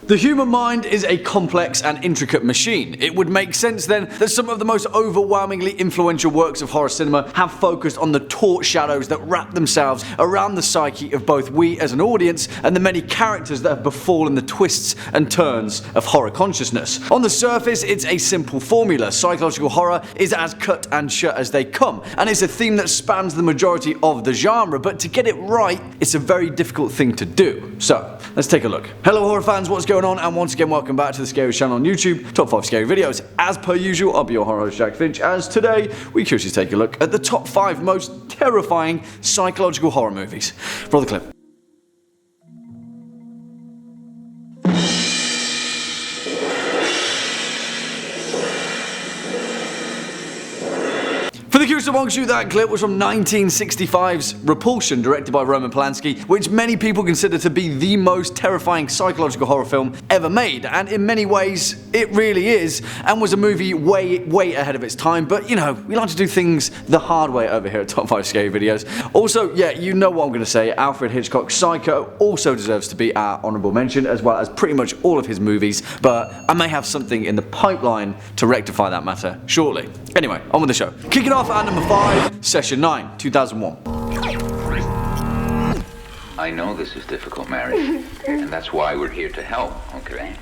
The human mind is a complex and intricate machine. It would make sense then that some of the most overwhelmingly influential works of horror cinema have focused on the taut shadows that wrap themselves around the psyche of both we as an audience and the many characters that have befallen the twists and turns of horror consciousness. On the surface, it's a simple formula. Psychological horror is as cut and shut as they come, and it's a theme that spans the majority of the genre, but to get it right, it's a very difficult thing to do. So, let's take a look. Hello horror fans, what's going on? And once again, welcome back to the Scariest channel on YouTube, top 5 scary videos. As per usual, I'll be your horror host Jack Finch, as today we choose to take a look at the top 5 most terrifying psychological horror movies. Roll the clip. For the curious amongst you, that clip was from 1965's Repulsion, directed by Roman Polanski, which many people consider to be the most terrifying psychological horror film ever made, and in many ways it really is, and was a movie way ahead of its time. But you know, we like to do things the hard way over here at Top 5 Scary Videos. Also, yeah, you know what I'm going to say, Alfred Hitchcock's Psycho also deserves to be our honourable mention, as well as pretty much all of his movies, but I may have something in the pipeline to rectify that matter shortly. Anyway, on with the show. Kicking off at number 5, Session 9, 2001. I know this is difficult, Mary, and that's why we're here to help, okay?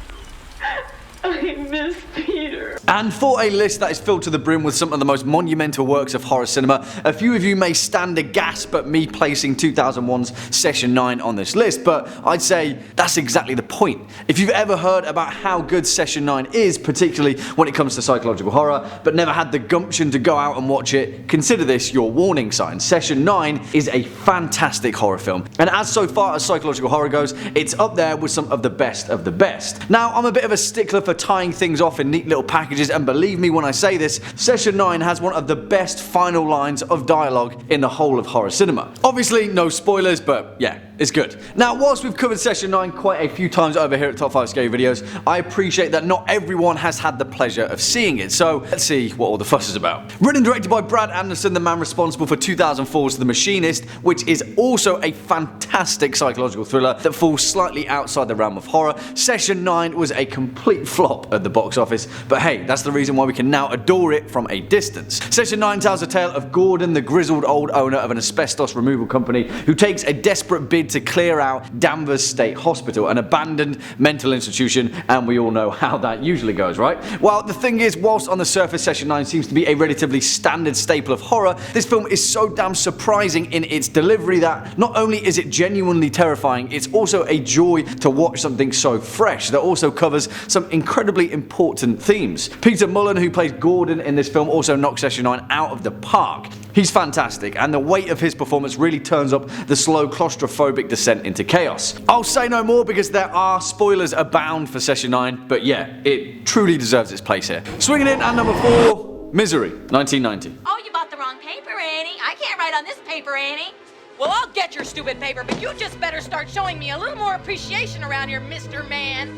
I miss Peter. And for a list that is filled to the brim with some of the most monumental works of horror cinema, a few of you may stand aghast at me placing 2001's Session 9 on this list, but I'd say that's exactly the point. If you've ever heard about how good Session 9 is, particularly when it comes to psychological horror, but never had the gumption to go out and watch it, consider this your warning sign. Session 9 is a fantastic horror film, and as so far as psychological horror goes, it's up there with some of the best of the best. Now, I'm a bit of a stickler for tying things off in neat little packages, and believe me when I say this, Session 9 has one of the best final lines of dialogue in the whole of horror cinema. Obviously, no spoilers, but yeah, it's good. Now, whilst we've covered Session 9 quite a few times over here at Top 5 Scary Videos, I appreciate that not everyone has had the pleasure of seeing it, so let's see what all the fuss is about. Written and directed by Brad Anderson, the man responsible for 2004's The Machinist, which is also a fantastic psychological thriller that falls slightly outside the realm of horror, Session 9 was a complete flop at the box office, but hey, that's the reason why we can now adore it from a distance. Session 9 tells the tale of Gordon, the grizzled old owner of an asbestos removal company, who takes a desperate bid to clear out Danvers State Hospital, an abandoned mental institution, and we all know how that usually goes, right? Well, the thing is, whilst on the surface Session 9 seems to be a relatively standard staple of horror, this film is so damn surprising in its delivery that not only is it genuinely terrifying, it's also a joy to watch something so fresh that also covers some incredibly important themes. Peter Mullen, who plays Gordon in this film, also knocks Session 9 out of the park. He's fantastic, and the weight of his performance really turns up the slow claustrophobic descent into chaos. I'll say no more because there are spoilers abound for Session 9, but yeah, it truly deserves its place here. Swinging in at number 4, Misery, 1990. Oh, you bought the wrong paper, Annie. I can't write on this paper, Annie. Well, I'll get your stupid paper, but you just better start showing me a little more appreciation around here, Mr. Man.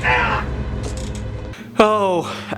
Ah! Oh,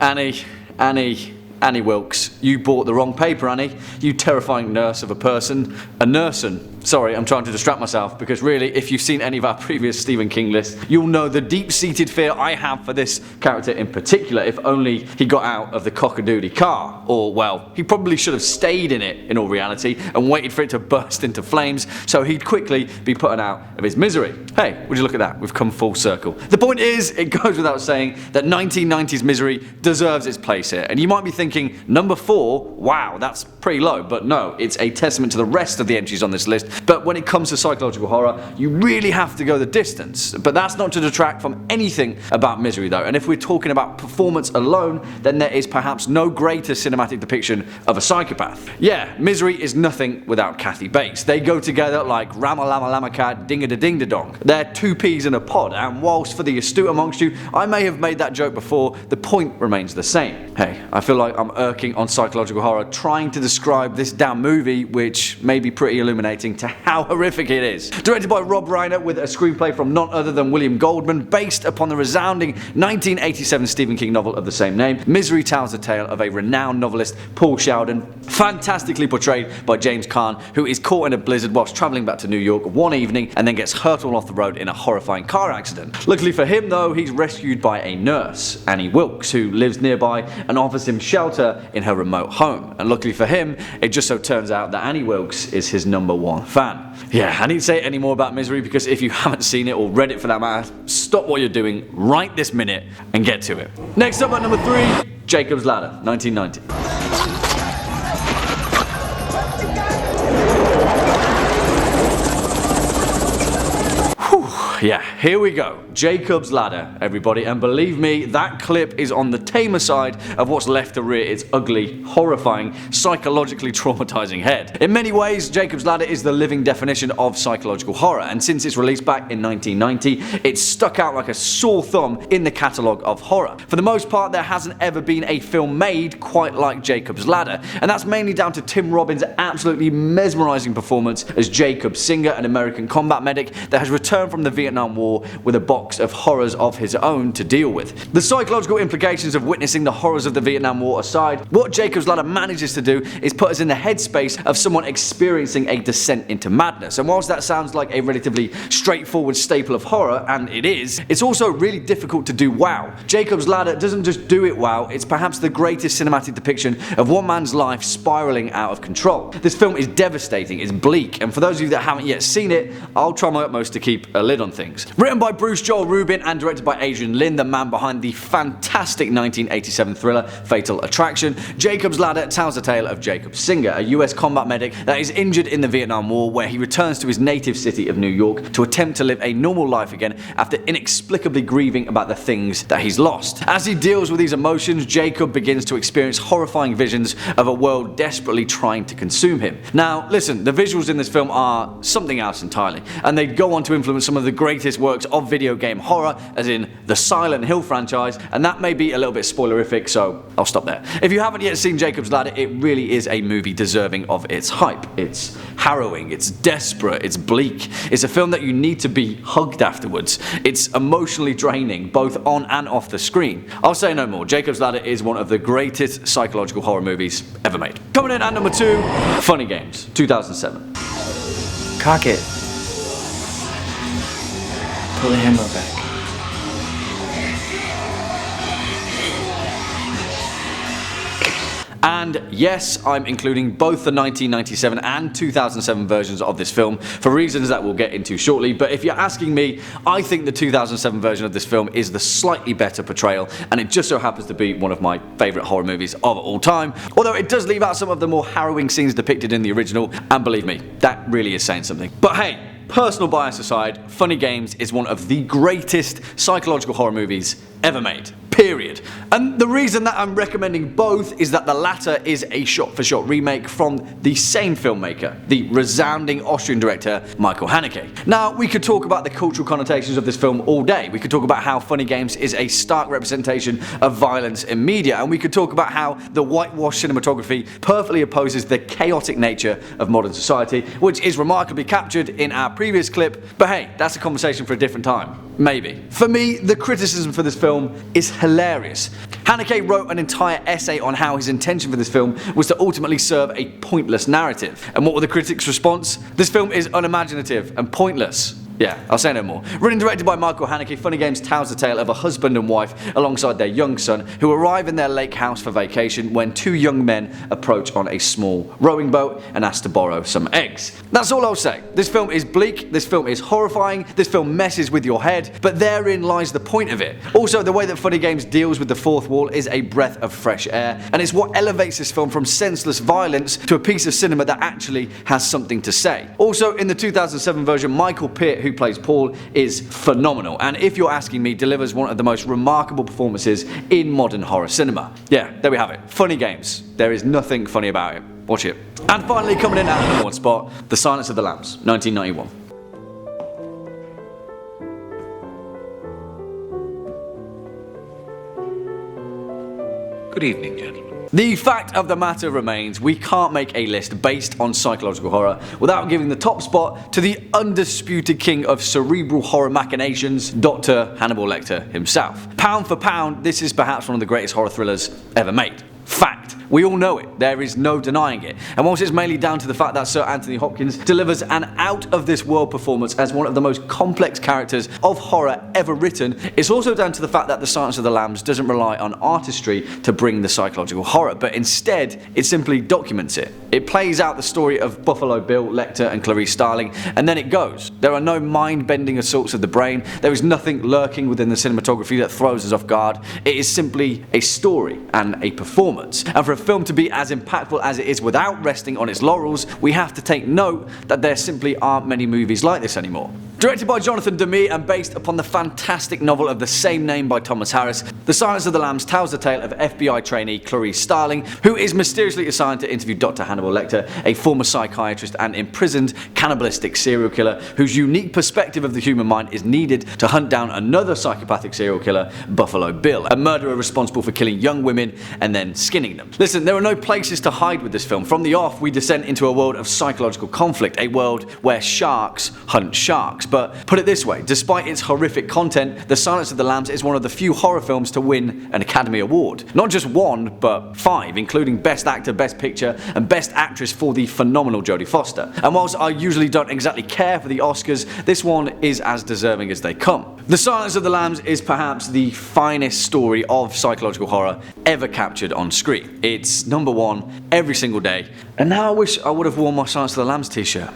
Annie Wilkes, you bought the wrong paper, Annie. You terrifying nurse of a person. A nursin. Sorry, I'm trying to distract myself, because really, if you've seen any of our previous Stephen King lists, you'll know the deep-seated fear I have for this character in particular. If only he got out of the cock-a-doodle car. Or, well, he probably should have stayed in it, in all reality, and waited for it to burst into flames, so he'd quickly be put out of his misery. Hey, would you look at that? We've come full circle. The point is, it goes without saying that 1990's Misery deserves its place here, and you might be thinking, number 4, wow, that's pretty low, but no, it's a testament to the rest of the entries on this list. But when it comes to psychological horror, you really have to go the distance. But that's not to detract from anything about Misery though, and if we're talking about performance alone, then there is perhaps no greater cinematic depiction of a psychopath. Yeah, Misery is nothing without Kathy Bates. They go together like Rama-Lama-Lama-Cat, Ding-a-da-ding-da-dong. They're two peas in a pod, and whilst for the astute amongst you, I may have made that joke before, the point remains the same. Hey, I feel like I'm irking on psychological horror trying to describe this damn movie, which may be pretty illuminating to how horrific it is. Directed by Rob Reiner with a screenplay from none other than William Goldman, based upon the resounding 1987 Stephen King novel of the same name, Misery tells the tale of a renowned novelist, Paul Sheldon, fantastically portrayed by James Caan, who is caught in a blizzard whilst travelling back to New York one evening and then gets hurtled off the road in a horrifying car accident. Luckily for him though, he's rescued by a nurse, Annie Wilkes, who lives nearby and offers him shelter in her remote home. And luckily for him, it just so turns out that Annie Wilkes is his #1 fan. Yeah, I need to say any more about Misery because if you haven't seen it or read it for that matter, stop what you're doing right this minute and get to it. Next up at number 3, Jacob's Ladder, 1990. Yeah, here we go. Jacob's Ladder, everybody, and believe me, that clip is on the tamer side of what's left to rear its ugly, horrifying, psychologically traumatizing head. In many ways, Jacob's Ladder is the living definition of psychological horror, and since its release back in 1990, it's stuck out like a sore thumb in the catalogue of horror. For the most part, there hasn't ever been a film made quite like Jacob's Ladder, and that's mainly down to Tim Robbins' absolutely mesmerizing performance as Jacob Singer, an American combat medic that has returned from the Vietnam War with a box of horrors of his own to deal with. The psychological implications of witnessing the horrors of the Vietnam War aside, what Jacob's Ladder manages to do is put us in the headspace of someone experiencing a descent into madness. And whilst that sounds like a relatively straightforward staple of horror, and it is, it's also really difficult to do wow. Jacob's Ladder doesn't just do it wow, it's perhaps the greatest cinematic depiction of one man's life spiraling out of control. This film is devastating, it's bleak, and for those of you that haven't yet seen it, I'll try my utmost to keep a lid on things. Written by Bruce Joel Rubin and directed by Adrian Lin, the man behind the fantastic 1987 thriller Fatal Attraction, Jacob's Ladder tells the tale of Jacob Singer, a US combat medic that is injured in the Vietnam War, where he returns to his native city of New York to attempt to live a normal life again after inexplicably grieving about the things that he's lost. As he deals with these emotions, Jacob begins to experience horrifying visions of a world desperately trying to consume him. Now, listen, the visuals in this film are something else entirely, and they go on to influence some of the greatest works of video game horror, as in the Silent Hill franchise, and that may be a little bit spoilerific, so I'll stop there. If you haven't yet seen Jacob's Ladder, it really is a movie deserving of its hype. It's harrowing, it's desperate, it's bleak. It's a film that you need to be hugged afterwards. It's emotionally draining, both on and off the screen. I'll say no more. Jacob's Ladder is one of the greatest psychological horror movies ever made. Coming in at number 2, Funny Games, 2007. Cock it. Pull the hammer back. And yes, I'm including both the 1997 and 2007 versions of this film for reasons that we'll get into shortly, but if you're asking me, I think the 2007 version of this film is the slightly better portrayal, and it just so happens to be one of my favourite horror movies of all time, although it does leave out some of the more harrowing scenes depicted in the original, and believe me, that really is saying something. But hey, personal bias aside, Funny Games is one of the greatest psychological horror movies ever made. Period. And the reason that I'm recommending both is that the latter is a shot-for-shot remake from the same filmmaker, the resounding Austrian director Michael Haneke. Now, we could talk about the cultural connotations of this film all day. We could talk about how Funny Games is a stark representation of violence in media, and we could talk about how the whitewash cinematography perfectly opposes the chaotic nature of modern society, which is remarkably captured in our previous clip, but hey, that's a conversation for a different time. Maybe. For me, the criticism for this film is hilarious. Haneke wrote an entire essay on how his intention for this film was to ultimately serve a pointless narrative. And what were the critics' response? This film is unimaginative and pointless. Yeah, I'll say no more. Written and directed by Michael Haneke, Funny Games tells the tale of a husband and wife alongside their young son who arrive in their lake house for vacation when two young men approach on a small rowing boat and ask to borrow some eggs. That's all I'll say. This film is bleak, this film is horrifying, this film messes with your head, but therein lies the point of it. Also, the way that Funny Games deals with the fourth wall is a breath of fresh air, and it's what elevates this film from senseless violence to a piece of cinema that actually has something to say. Also, in the 2007 version, Michael Pitt, who plays Paul, is phenomenal, and if you're asking me, delivers one of the most remarkable performances in modern horror cinema. Yeah, there we have it. Funny Games. There is nothing funny about it. Watch it. And finally, coming in at the number 1 spot, The Silence of the Lambs, 1991. Good evening, gentlemen. The fact of the matter remains, we can't make a list based on psychological horror without giving the top spot to the undisputed king of cerebral horror machinations, Dr. Hannibal Lecter himself. Pound for pound, this is perhaps one of the greatest horror thrillers ever made. Fact. We all know it, there is no denying it. And whilst it's mainly down to the fact that Sir Anthony Hopkins delivers an out-of-this-world performance as one of the most complex characters of horror ever written, it's also down to the fact that The Silence of the Lambs doesn't rely on artistry to bring the psychological horror, but instead it simply documents it. It plays out the story of Buffalo Bill, Lecter and Clarice Starling, and then it goes. There are no mind-bending assaults of the brain, there is nothing lurking within the cinematography that throws us off guard. It is simply a story and a performance. And for a film to be as impactful as it is without resting on its laurels, we have to take note that there simply aren't many movies like this anymore. Directed by Jonathan Demme and based upon the fantastic novel of the same name by Thomas Harris, The Silence of the Lambs tells the tale of FBI trainee Clarice Starling, who is mysteriously assigned to interview Dr. Hannibal Lecter, a former psychiatrist and imprisoned cannibalistic serial killer whose unique perspective of the human mind is needed to hunt down another psychopathic serial killer, Buffalo Bill, a murderer responsible for killing young women and then skinning them. Listen, there are no places to hide with this film. From the off, we descend into a world of psychological conflict, a world where sharks hunt sharks. But put it this way, despite its horrific content, The Silence of the Lambs is one of the few horror films to win an Academy Award. Not just one, but 5, including Best Actor, Best Picture, and Best Actress for the phenomenal Jodie Foster. And whilst I usually don't exactly care for the Oscars, this one is as deserving as they come. The Silence of the Lambs is perhaps the finest story of psychological horror ever captured on screen. It's #1 every single day, and now I wish I would have worn my Silence of the Lambs t-shirt.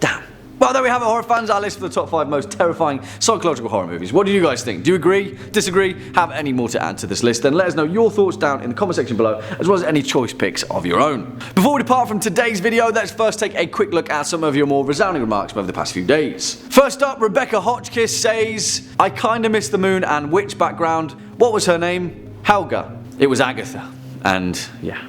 Damn. Well, there we have it, horror fans, our list for the top 5 most terrifying psychological horror movies. What do you guys think? Do you agree? Disagree? Have any more to add to this list? Then let us know your thoughts down in the comment section below, as well as any choice picks of your own. Before we depart from today's video, let's first take a quick look at some of your more resounding remarks from over the past few days. First up, Rebecca Hotchkiss says, I kinda miss the moon and witch background. What was her name? Helga. It was Agatha. And yeah,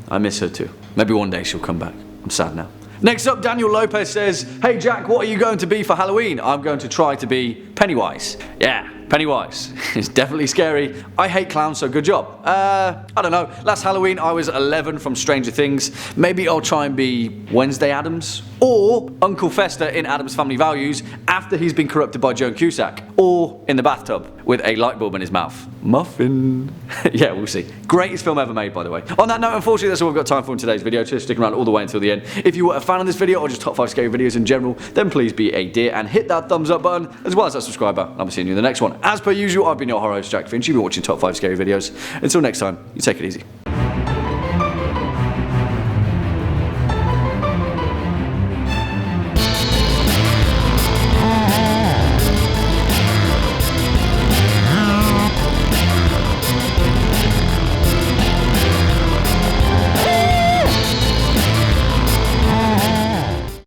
I miss her too. Maybe one day she'll come back. I'm sad now. Next up, Daniel Lopez says, hey Jack, what are you going to be for Halloween? I'm going to try to be Pennywise. Yeah, Pennywise. It's definitely scary. I hate clowns, so good job. I don't know. Last Halloween I was 11 from Stranger Things. Maybe I'll try and be Wednesday Addams. Or Uncle Fester in Addams Family Values after he's been corrupted by Joan Cusack. Or in the bathtub with a light bulb in his mouth. Muffin. Yeah, we'll see. Greatest film ever made, by the way. On that note, unfortunately, that's all we've got time for in today's video. Just stick around all the way until the end. If you were a fan of this video or just top 5 scary videos in general, then please be a dear and hit that thumbs up button as well as that subscribe button. I'll be seeing you in the next one. As per usual, I've been your horror host, Jack Finch. You've been watching top 5 scary videos. Until next time, you take it easy.